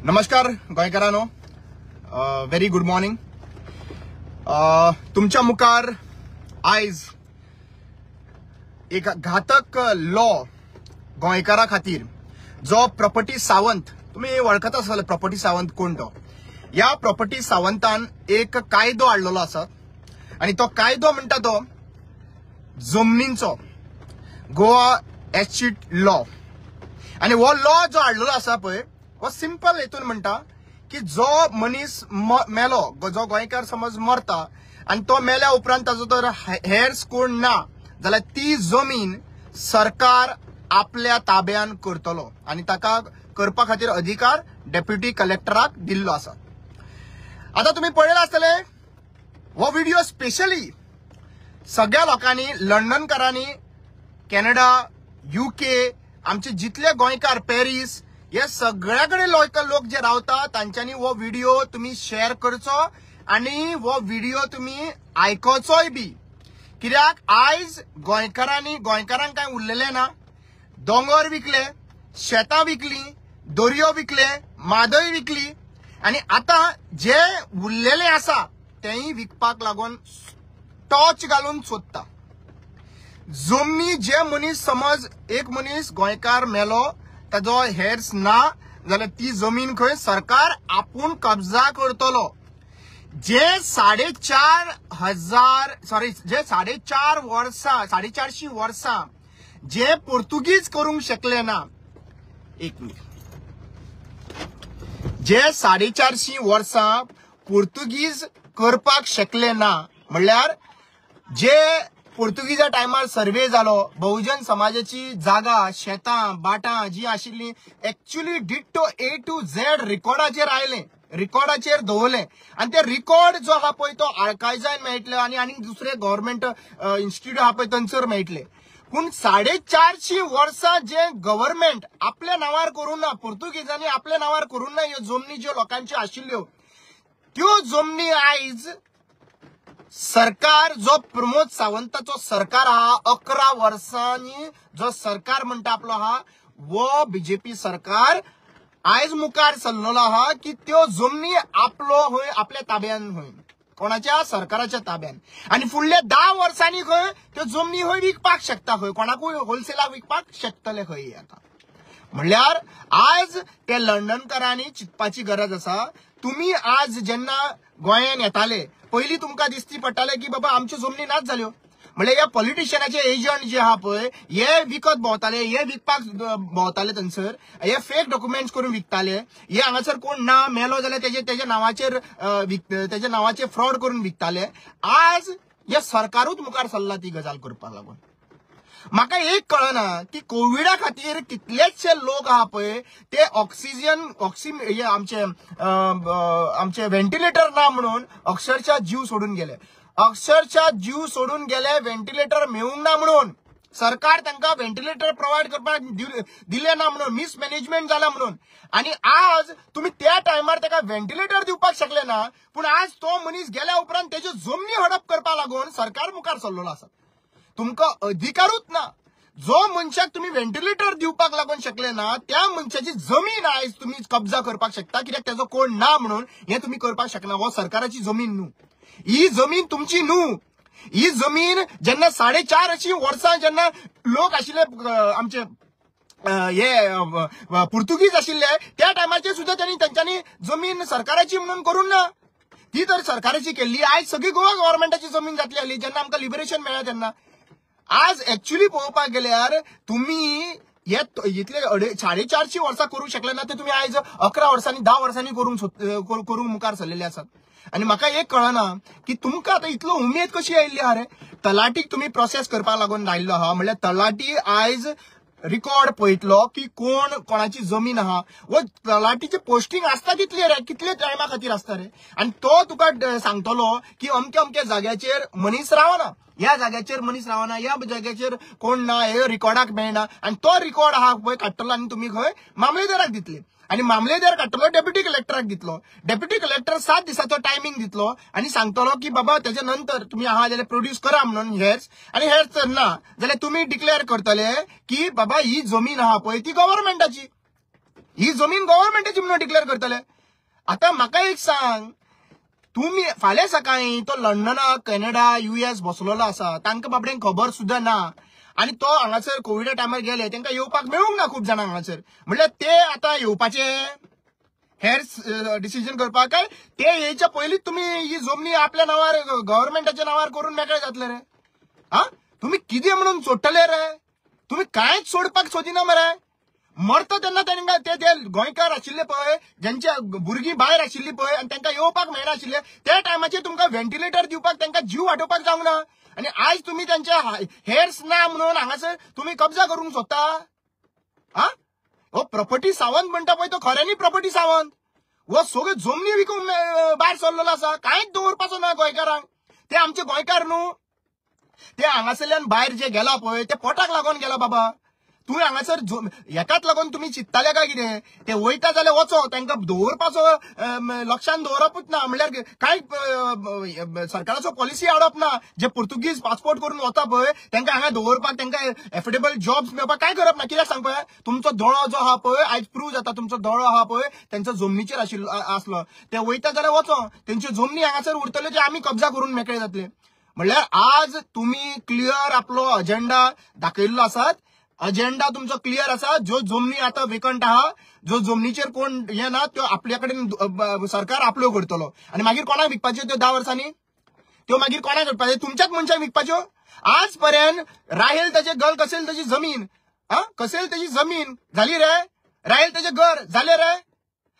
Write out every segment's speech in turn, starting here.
नमस्कार गोंयकारांनो, very good morning. तुमच्या मुखार आयज एक घातक लॉ गोंयकारा खातीर जो प्रॉपर्टी सावंत, तुम्ही वळखत आसाल प्रॉपर्टी सावंत कोण तो. या प्रॉपर्टी सावंतान एक कायदो हाडलेलो आसा आणि तो कायदो म्हणटा तो जमनींचो गोवा एस्टेट लॉ. आणि हो लॉ जो हाडलेलो आसा पळय, हो सिंपल हेतून म्हणटा की जो मनीस मेलो, जो गोंयकार समज मरता आणि तो मेल्या उपरांत ताजो तर हेर्स कोण ना जाल्यार ती जमीन सरकार आपल्या ताब्यान करतलो आणि ताका करपा खातीर अधिकार डेप्युटी कलेक्टराक दिल्लो आसा. आता तुम्ही पळयला आसतले हो व्हिडिओ स्पेशली सगळ्या लोकांनी, लंडनकारांनी, कॅनडा, UK, आमचे जितले गोंयकार, पॅरिस, हे सगळ्याकडे लोक जे रावता तांच्यांनी हो व्हिडिओ तुम्ही शेअर करचो आणि हो व्हिडिओ तुम्ही आयकोचोय बी. कित्याक आयज गोंयकारांक काय उरलेले ना. दोंगर विकले, शेतां विकली, दर्यो विकले, मादय विकली आणि आता जे उरलेले आसा तेही विकपाक लागून टॉर्च घालून सोदता. जमनी जे मनीस, समज एक मनीस गोंयकार मेलो, ताजो हेर्स ना जाल्यार ती जमीन खंय सरकार आपूण कब्जा करतलो. जे 450 वर्सां जे पोर्तुगीज करूंक शकले ना, एक मिनिट, जे 450 वर्सां पोर्तुगीज करपाक शकले ना, म्हणल्यार जे पोर्तुगीजा टायमार सर्वे जालो, बहुजन समाजाची जागा, शेतां, बाटां जी आशिल्ली actually ditto A to Z रिकॉर्डाचेर आयले, रिकॉर्डाचेर दवरले आणि ते रिकॉर्ड जो आहा पळय तो आर्कायजान मेळटले आणि दुसरे गव्हर्नमेंट इन्स्टिट्यूट आहा पळय थंयसर मेळटले. पूण 450 वर्सां जे गव्हर्नमेंट आपल्या नावार करून ना, पोर्तुगीजांनी आपल्या नावार करून ना, ह्यो जमनी ज्यो लोकांच्यो आशिल्ल्यो त्यो जमनी आयज सरकार, जो प्रमोद सावंताचो सरकार आहा, 11 वर्सांनी जो सरकार म्हणटा आपलो आहा, वो बीजेपी सरकार आयज मुखार सरलेलो आहा की त्यो जमनी आपल्या ताब्यान होय, कोणाच्या, सरकाराच्या ताब्यान. आणि फुडल्या 10 वर्सांनी खंय त्यो जमनी खंय विकपाक शकता, खंय कोणाकूय होलसेलाक विकपाक शकतले खंय. आता म्हणल्यार आज ते लंडनकारांनी चिंतपाची गरज आसा. तुम्ही आज जेन्ना गोंयान येताले पयलीं तुमकां दिसती पडटाले की बाबा आमच्यो जमनी नाच जाल्यो, म्हणजे या पॉलिटिशियनाचे एजंट जे आहा पळय हे विकत भोंवताले, हे विकपाक भोंवताले, थंयसर हे फेक डॉक्युमेंट्स करून विकताले, हे हांगासर कोण ना मेलो जाल्यार तेजे नावाचेर फ्रॉड करून विकताले. आज हे सरकारूच मुखार सरला ती गजाल करपाक लागून. म्हाका एक कळना की कोविडा खातीर कितलेशे लोक आहा पळय ते आमचे व्हेंटिलेटर ना म्हणून अक्षरशः जीव सोडून गेले. व्हेंटिलेटर मेळूंक ना म्हणून, सरकार तांकां व्हेंटिलेटर प्रोवाइड करपाक दिले ना म्हणून, मिसमॅनेजमेंट जाला म्हणून. आणि आज तुम्ही त्या टायमार ताका व्हेंटिलेटर दिवपाक शकले ना, पूण आज तो मनीस गेल्या उपरांत तेज्यो जमनी हडप करपाक लागून सरकार मुखार सरलेलो आसा. तुमकां अधिकारूच ना. जो मनशाक तुम्ही व्हेंटिलेटर दिवपाक लागून शकले ना, त्या मनशाची जमीन आयज तुम्ही कब्जा करपाक शकता, कित्याक तेजो कोण ना म्हणून हे तुम्ही करपाक शकना. हो सरकाराची जमीन न्हू, ही जमीन तुमची न्हू. ही जमीन जेन्ना 450 वर्सां जेन्ना लोक आशिल्ले आमचे हे पोर्तुगीज आशिल्ले, त्या टायमाचेर सुद्धा त्यांच्यानी जमीन सरकाराची म्हणून करून ना, ती तर सरकाराची केल्ली. आयज सगळी गोवा गव्हर्नमेंटाची जमीन जातली आसली जेन्ना आमकां लिबरेशन मेळ्ळें तेन्ना. आज एक्चुअली पळोवपाक गेल्यार तुम्ही हे इतले 450 वर्सां करूंक शकले ना, ते तुम्ही आयज 11 वर्सांनी 10 वर्सांनी करूंक मुखार सरलेले आसात. आणि म्हाका एक कळना की तुमकां आतां इतलो उमेद कशी आयिल्ली आहा रे. तलाटीक तुम्ही प्रोसेस करपाक लागून लायिल्लो आहा, म्हणल्यार तलाटी आयज रिकॉर्ड पळयतलो की कोणाची जमीन आहा. व तलाटीचे पोस्टिंग आसता कितले रे, कितले टायमा खातीर आसता रे. आणि तो तुका सांगतलो की अमक्या अमक्या जाग्याचेर मनीस रावना, ह्या जाग्याचेर मनीस रावना, ह्या जाग्याचेर कोण ना, हे रिकॉर्डाक मेळना. आणि तो रिकॉर्ड आहा पळय काडटलो आणि तुम्ही खंय मामलेदाराक दितले. आणि मामलेदार काडटलो डेप्युटी कलेक्टराक दितलो. डेप्युटी कलेक्टर 7 दिसाचो टायमिंग दितलो आणि सांगतलो की बाबा त्याच्या नंतर तुम्ही आहा जाल्यार प्रोड्यूस करा म्हणून हेर्स. आणि हेर्स जर ना जाल्यार तुम्ही डिक्लेअर करतले की बाबा ही जमीन आहा पळय ती गव्हर्नमेंटाची. ही जमीन गव्हर्नमेंटाची म्हणून डिक्लेअर करतले. आता म्हाका एक सांग, तुम्ही फाल्यां सकाळी तो लंडनाक कॅनडा US बसलेलो आसा, तांकां बाबड्यांक खबर सुद्धा ना, आणि तो हांगासर कोविडा टायमार गेले, तांकां येवपाक मेळूंक ना खूब जाणांक हांगासर. म्हणल्यार ते आता येवपाचे हेर डिसिजन करपाक, काय ते येयच्या पयलींच तुम्ही ही जमनी आपल्या नावार गव्हर्नमेंटाच्या नावार करून मेकळे जातले रे? हा, तुम्ही कितें म्हणून सोडटले रे? तुम्ही कांयच सोडपाक सोदिना मरे. मरता तेन्ना तांकां ते गोंयकार आशिल्ले पळय, ज्यांच्या भुरगीं भायर आशिल्लीं पळय, आनी तांकां येवपाक मेळनाशिल्ले, त्या टायमाचेर तुमकां व्हेंटिलेटर दिवपाक तांकां जीव वाटोवपाक जावंक ना. आणि आज तुम्ही त्यांच्या हेर्स ना म्हणून हांगासर तुम्ही कब्जा करूंक सोदता. हा, हो प्रॉपर्टी सावंत म्हणटा पळय, तो खऱ्यांनी प्रॉपर्टी सावंत. वो सगळ्यो जमनी विकून भायर सरलेलो आसा. कांयच दवरपाचो ना गोंयकारांक. ते आमचे गोंयकार न्हू, ते हांगासरल्यान भायर जे गेला पळय, ते पोटाक लागून गेला बाबा. तुम्ही हांगासर हेकाच लागून तुम्ही चिंतताले काय कितें? ते वयता जाल्यार वचो, तांकां दवरपाचो लक्षांत दवरपूच ना. म्हणल्यार कांय सरकाराचो पॉलिसी हाडप ना. जे पुर्तुगीज पासपोर्ट करून वता पळय, तांकां हांगा दवरपाक, तांकां एफोर्डेबल जॉब्स मेळपाक काय करप ना. कित्याक सांग पळय, तुमचो दोळो जो आहा पळय, आयज प्रूव्ह जाता, तुमचो दोळो आहा पळय, तांचो जमनीचेर आसलो. ते वयता जाल्यार वचो, तेंच्यो जमनी हांगासर उरतल्यो, जे आमी कब्जा करून मेकळे जातले. म्हणल्यार आज तुम्ही क्लियर आपलो अजेंडा दाखयल्लो आसात. अजेंडा तुमचो क्लियर आसा. ज्यो जमनी आता वेकंट आहा, जो जमनीचेर कोण हे ना, त्यो आपल्या कडेन सरकार आपल्यो करतलो. आणि मागीर कोणाक विकपाच्यो त्यो 10 वर्सांनी? त्यो मागीर कोणाक करपाच्यो? तुमच्याच मनशाक विकपाच्यो. आजपर्यंत राहेल तेजे घर, कसेल तेजी जमीन, कसेल तेजी जमीन झाली रे, राहेल तेजे घर झाले रे.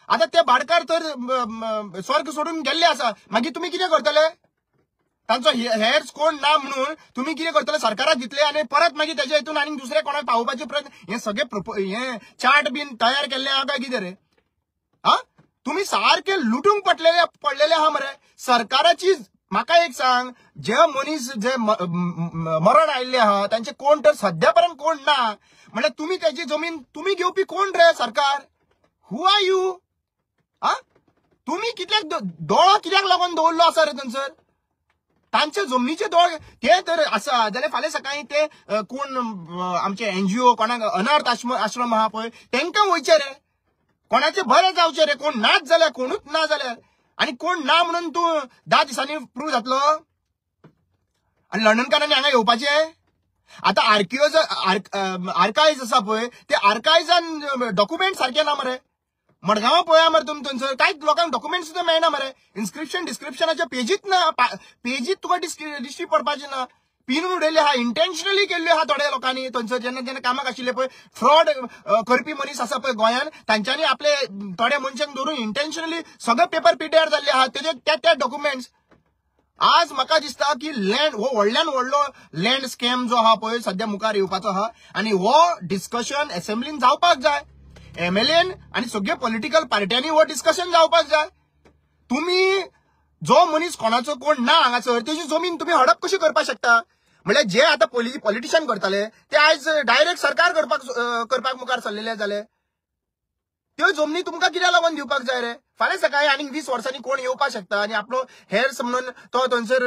आता ते भाडकार तर स्वर्ग सोडून गेल्ले आसा. मागीर तुम्ही कितें करतले? तांचो हेर्स कोण ना म्हणून तुम्ही कितें करतले? सरकाराक दितले आणि परत मागीर तेजे हितून आनी दुसरे कोणाक पावोवपाचे प्रयत्न. हे सगळे हे चार्ट बीन तयार केल्ले आहा काय कितें रे? हा, तुम्ही सारखे लुटूंक पडलेले आहा मरे. सरकाराची म्हाका एक सांग, जे मनीस जे मरण आयिल्ले आहा, तांचे कोण तर सध्या पर्यंत कोण ना. म्हणजे तुम्ही त्याची जमीन तुम्ही घेवपी कोण रे? सरकार. Who are you? हा, तुम्ही कित्याक दोळो कित्याक लागून दवरलो आसा रे थंयसर? तांचे जमनीचे दोळ ते तर आसा जाल्यार फाल्यां सकाळी ते कोण आमचे NGO कोणाक अनाथ आश्रम आहा पळय, तांकां वयचे रे. कोणाचे बरें जावचे रे. कोण नाच जाल्यार, कोणूच ना जाल्यार, आणि कोण ना म्हणून तूं 10 दिसांनी प्रूव्ह जातलो. आणि लंडनकारांनी हांगा येवपाचे. आता आर्कायज आसा पळय, ते आर्कायजान डॉक्युमेंट सारखे ना मरे. मडगांवां पळया मरे तुमी थंयसर कांयच लोकांक डॉक्युमेंट सुद्धा मेळना मरे. डिस्क्रिप्शनाच्या पेजीत ना, पेजीत तुका डिस्ट्री पडपाचे ना. पिनून उडयले आहा, इंटेन्शनली केल्ले आहा थोड्या लोकांनी थंयसर. जेन्ना कामाक आशिल्ले पळय, फ्रॉड करपी मनीस आसा पळय गोंयान, तांच्यांनी आपले थोड्या मनशांक धरून इंटेन्शनली सगळे पेपर पिड्ड्यार जाल्ले आहा. तेजे त्या डॉक्युमेंट्स. आज म्हाका दिसता की लँड हो व्हडल्यान व्हडलो लँड स्कॅम जो आहा पळय सध्या मुखार येवपाचो आहा, आणि हो डिस्कशन असेंब्लीन जावपाक जाय. MLAन आणि सगळे पॉलिटिकल पार्ट्यांनी हो डिस्कशन जावपाक जाय. तुम्ही जो मनीस कोणाचो कोण ना हांगासर, तेजी जमीन तुम्ही हडप कशी करपाक शकता? म्हणजे जे आता पॉलिटिशियन करताले ते आयज डायरेक्ट सरकार करपाक मुखार सरलेले जाले. त्यो जमनी तुमकां कित्याक लागून दिवपाक जाय रे? फाल्यां सकाळी आनी 20 वर्सांनी कोण येवपाक शकता आणि आपलो हेर्स म्हणून तो थंयसर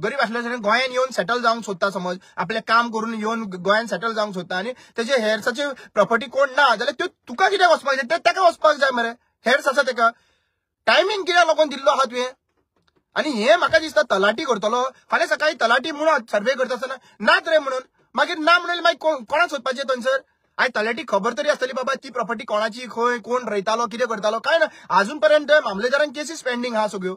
गरीब आसले गोंयान येवन सेटल जावंक सोदता. समज आपले काम करून येवन गोंयान सेटल जावंक सोदता आणि तेजे हेर्साची प्रॉपर्टी कोण ना जाल्यार त्यो तुका कित्याक वचपाक जाय? ताका वचपाक जाय मरे. हेर्स आसा ताका टायमींग कित्याक लागून दिल्लो आहा तुवें? आणि हे म्हाका दिसता तलाटी करतलो. फाल्यां सकाळी तलाटी म्हणून सर्वे करता आसतना नात रे म्हणून मागीर ना म्हणून मागीर कोणाक सोदपाचें थंयसर? आयज तलाटी खबर तरी आसतली बाबा ती प्रॉपर्टी कोणाची, खंय, कोण रयतालो, कितें करतालो, काय ना. अजून पर्यंत मामलेदारांक केसीस पेंडिंग आहा, सगळ्यो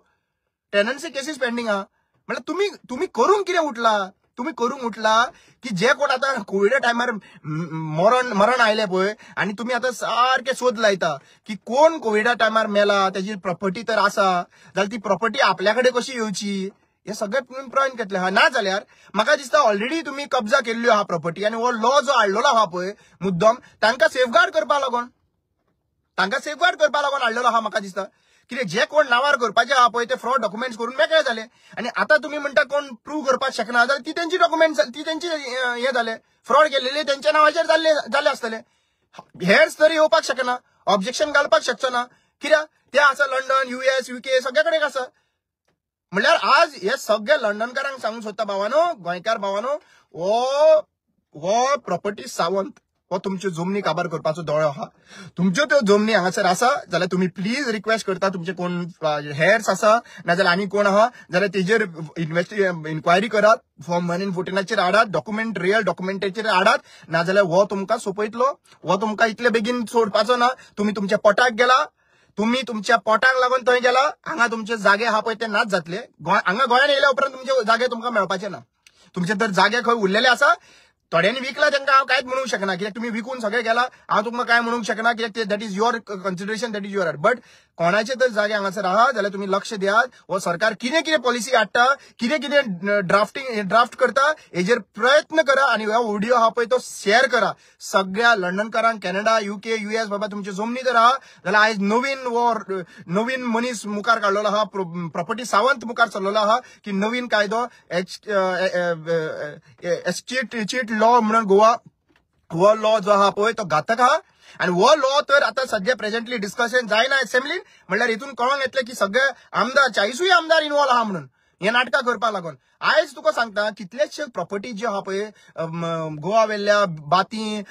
टेनन्सी केसीस पेंडिंग आहा. म्हणजे तुम्ही करून कितें उठला? तुम्ही करूंक उठला की जे कोण आता कोविडा टायमार मरण आयले पळय, आणि तुम्ही आता सारखे शोध लायता की कोण कोविडा टायमार मेला, त्याची प्रॉपर्टी तर आसा जाल्यार ती प्रॉपर्टी आपल्याकडे कशी येवची, हे सगळे तुम्ही प्रॉईंट घेतले आहा. ना जाल्यार म्हाका दिसता ऑलरेडी तुम्ही कब्जा केल्ल्यो आहा प्रॉपर्टी, आणि हो लॉ जो हाडलेलो आहा पळय मुद्दम तांकां सेफगार्ड करपा लागून हाडलेलो आहा म्हाका दिसता. कितें जे कोण नावार करपाचे आहा पळय ते फ्रॉड डॉक्युमेंट्स करून मेकळे जाले, आणि आता तुम्ही म्हणटा कोण प्रूव्ह करपाक शकना जाल्यार ती तेंची डॉक्युमेंट्स, ती तेंची हे जाले, फ्रॉड केलेले तेंच्या नावाचेर जाल्ले आसतले. हेर्स तरी येवपाक शकना, ऑब्जेक्शन घालपाक शकचो ना. कित्याक ते आसा लंडन, US, UK सगळे कडेन आसा. म्हणल्यार आज हे सगळे लंडनकारांक सांगूंक सोदता भावानो, गोंयकार भावानो, हो प्रॉपर्टी सावंत हो तुमच्यो जमनी काबार करपाचो दोळो आहा. तुमच्यो त्यो जमनी हांगासर आसा जाल्यार तुम्ही प्लीज रिक्वेस्ट करता तुमचे कोण हेअर्स आसा नाजाल्यार आनी कोण आहा जाल्यार तेजेर इन्क्वायरी करात, फॉर्म 114 हाडात, डॉक्युमेंट रियल डॉक्युमेंटेचेर हाडात, नाजाल्यार हो तुमकां सोपयतलो. हो तुमकां इतले बेगीन सोडपाचो ना. तुम्ही तुमच्या पोटाक गेला, तुम्ही तुमच्या पोटाक लागून थंय गेला, हांगा तुमचे जागे आहा पळय ते नाच जातले. हांगा गोंयान येयल्या उपरांत तुमचे जागे तुमकां मेळपाचे ना. तुमचे तर जागे खंय उरलेले आसा. थोड्यांनी विकला त्यांना हांव कांयच म्हणूंक शकना, कित्याक तुम्ही विकून सगळे गेला. हांव तुमकां काय म्हणूंक शकना, कित्याक that is your consideration, that is your. But कोणाचे तर जागे हांगासर आहा जाल्यार तुम्ही लक्ष दियात. हो सरकार कितें कितें पॉलिसी हाडटा, कितें कितें ड्राफ्ट करता, हेजेर प्रयत्न करा आणि हो व्हिडिओ आहा पळय तो शेअर करा सगळ्या लंडनकारांक, कॅनडा, UK, US. बाबा तुमची जमनी जर आहा जाल्यार आयज नवीन मनीस मुखार काडलेलो आहा, प्रॉपर्टी सावंत मुखार सरलेलो आहा की नवीन कायदो चीट लॉ म्हणून गोवा हो लॉ जो आहा पळय तो घातक आहा. आणि वो लॉ तर आता सध्या प्रेझेंटली डिस्कशन जायना असेंब्लीन. म्हणल्यार हितून कळोन येतले की सगळे आमदार 40 आमदार इन्वॉल्व आहा म्हणून हे नाटकां करपाक लागून. आयज तुका सांगता कितलेशे प्रॉपर्टी जे आहा पळय गोवा वेल्ल्या बाती,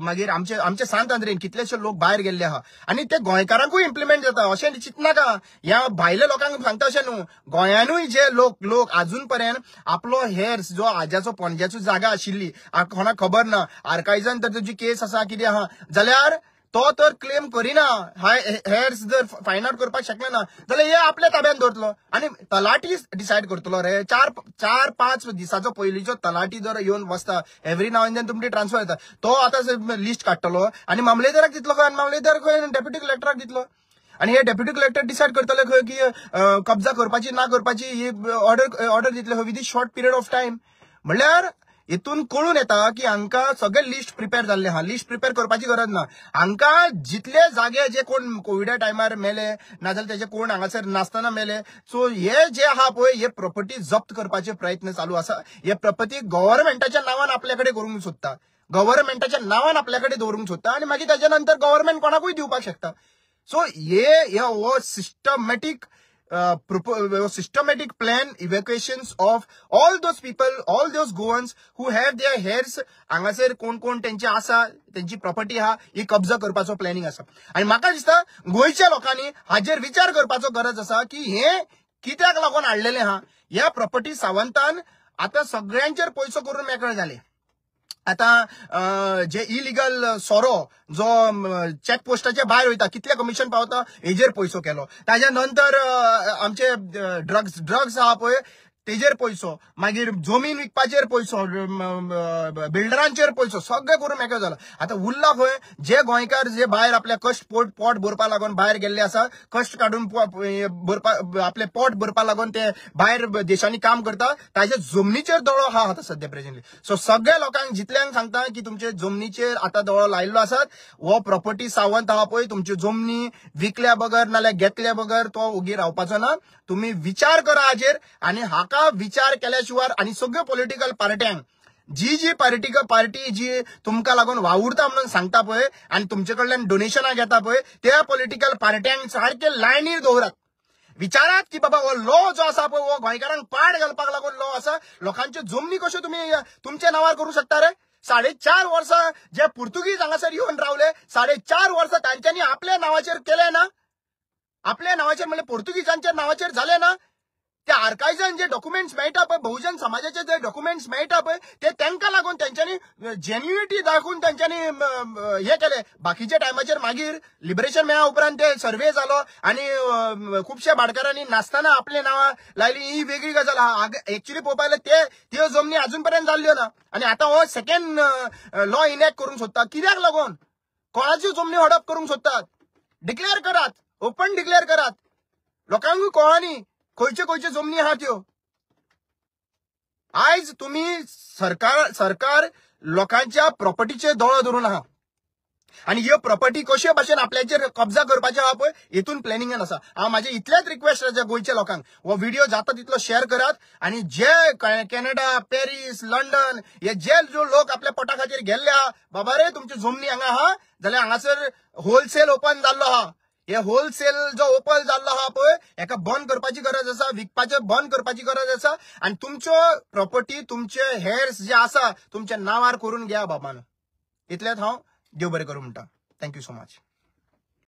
मागीर आमचे सांत आंद्रेन कितलेशे लोक भायर गेल्ले आहा आणि ते गोंयकारांकूय इम्प्लिमेंट जाता अशें चिंतनाका. ह्या भायल्या लोकांक सांगता अशें न्हू, गोंयानूय जे लोक अजून पर्यंत आपलो हेर्स जो आज्याचो पणज्याचो जागा आशिल्ली कोणाक खबर ना, आर्कायजान तर तुजी केस आसा कितें आहा जाल्यार तो तर क्लेम करिना. हेर्स जर फायंड आउट करपाक शकले ना जाल्यार हे आपल्या ताब्यात दवरतलो आणि तलाटी डिसायड करतलो रे. 4-5 दिसाचो पयलींचो तलाटी जर येवन बसता, एव्हरी नाव एंड देन तुमची ट्रान्सफर येता, तो आतां लिस्ट काडटलो आणि मामलेदाराक दितलो खंय, मामलेदार खंय डेप्युटी कलेक्टराक दितलो. आणि हे डेप्युटी कलेक्टर डिसायड करतले खंय की कब्जा करपाची ना करपाची ही ऑर्डर दितले with short period of time. म्हणल्यार हितून कळून येता की हांकां सगळे लिस्ट प्रिपेअर जाल्ले आहा. लिस्ट प्रिपेअर करपाची गरज ना. हांकां जितले जागे जे कोण कोविडा टायमार मेले नाजाल्यार तेजे कोण हांगासर नासतना मेले, सो हे जे आहा पळय हे प्रॉपर्टी जप्त करपाचे प्रयत्न चालू आसा. हे प्रॉपर्टी गव्हर्नमेंटाच्या नांवान आपल्याकडे करूंक सोदता, गव्हर्नमेंटाच्या नांवान आपल्याकडे दवरूंक सोदता आणि मागीर ताच्या नंतर गव्हर्नमेंट कोणाकूय दिवपाक शकता. सो हे हो systematic plan evacuations of all those people, all those Goans who have their heirs हांगासर कोण त्यांची आसा, त्यांची प्रॉपर्टी आहा ही कब्जा करपाचो प्लॅनिंग आसा. आणि म्हाका दिसता गोंयच्या लोकांनी हाजेर विचार करपाचो गरज आसा की हे कित्याक लागून हाडलेले आहा. ह्या प्रॉपर्टी सावंतान आता सगळ्यांचेर पैसो करून मेकळे झाले. आता जे इलिगल सोरो जो चेक पोस्टाच्या भायर वयता कितले कमिशन पावता हेजेर पैसो केलो. ताज्या नंतर आमचे ड्रग्स आहा पळय तेजेर पैसो, मागीर जमीन विकपाचेर पैसो, बिल्डरांचेर पैसो, सगळे करून मेकळो जाला. आता उरला खंय जे गोंयकार जे भायर आपल्या कष्ट पोट भरपा लागून भायर गेल्ले आसा, कष्ट काडून आपले पोट भरपा लागून ते भायर देशांनी काम करता, ताजे जमनीचेर दोळो आहा आता सध्या प्रेझेंटली. सो सगळ्या लोकांक जितल्यांक सांगता की तुमचे जमनीचेर आता दोळो लायल्लो आसात. हो प्रॉपर्टी सावंत आहा पळय तुमची जमनी विकल्या बगर नाल्यार घेतल्या बगर तो उगी रावपाचो ना. तुम्ही विचार करा हाजेर आणि हाका विचार केल्याशिवाय आणि सगळ्यो पॉलिटिकल पार्ट्यांक जी पार्टी जी तुमकां लागून वावुरता म्हणून सांगता पळय आणि तुमचे कडल्यान डोनेशनां घेता पळय त्या पॉलिटिकल पार्ट्यांक सारखे लायनीर दवरात. विचारात की बाबा हो लॉ जो आसा पळय हो गोंयकारांक पाड घालपाक लागून लॉ आसा. लोकांच्यो जमनी कश्यो तुम्ही तुमच्या नांवार करूं शकता रे. 4.5 वर्सां जे पुर्तुगीज हांगासर येवन रावले, 4.5 वर्सां तांच्यांनी आपल्या नांवाचेर केले ना, आपल्या नावाचेर म्हणजे पोर्तुगीजांच्या नावाचेर झाले ना. त्या आर्कायजान जे डॉक्युमेंट्स मेळटा पळय, बहुजन समाजाचे जे डॉक्युमेंट्स मेळटा पळय ते तांकां लागून त्यांच्यानी जेन्युनिटी दाखवून त्यांच्यानी हे केले. बाकीच्या टायमाचेर मागीर लिबरेशन मेळ्ळा उपरांत ते सर्वे जालो आणि खुबशा भाटकारांनी नासतना आपले नांवां लायली. ही वेगळी गजाल आहा. एक्चुअली पळोवपाक गेल्यार त्यो जमनी अजून पर्यंत जाल्ल्यो ना आणि आता हो सेकंड लॉ इनॅक्ट करूंक सोदता. कित्याक लागून कोणाच्यो जमनी हडप करूंक सोदतात. डिक्लेअर करात, ओपन डिक्लेअर करात. लोकांकूय कळनी खंयच्यो जमनी आहा त्यो. आयज तुम्ही सरकार लोकांच्या प्रॉपर्टीचेर दोळो धरून आहा आणि ह्यो प्रॉपर्टी कशे भाशेन आपल्याचेर कब्जा करपाचे आहा पळय हेतून प्लॅनिंगान आसा. हांव म्हाजे इतलेच रिक्वेस्ट आसा गोंयच्या लोकांक, हो व्हिडिओ जाता तितलो शेअर करात आणि जे कॅनडा, पॅरिस, लंडन हे जे जो लोक आपल्या पोटा खातीर गेल्ले आहा, बाबा रे तुमची जमनी हांगा आहा जाल्यार हांगासर होलसेल ओपन जाल्लो आहा. हे होलसेल जो ओपन जाल्लो आहा पळय हेका बंद करपाची गरज आसा, विकपाचें बंद करपाची गरज आसा आणि तुमच्यो प्रॉपर्टी तुमचे हेर्स जे आसा तुमच्या नांवार करून घ्या बाबानो. इतल्यात हांव देव बरें करूं म्हणटा. Thank you so much.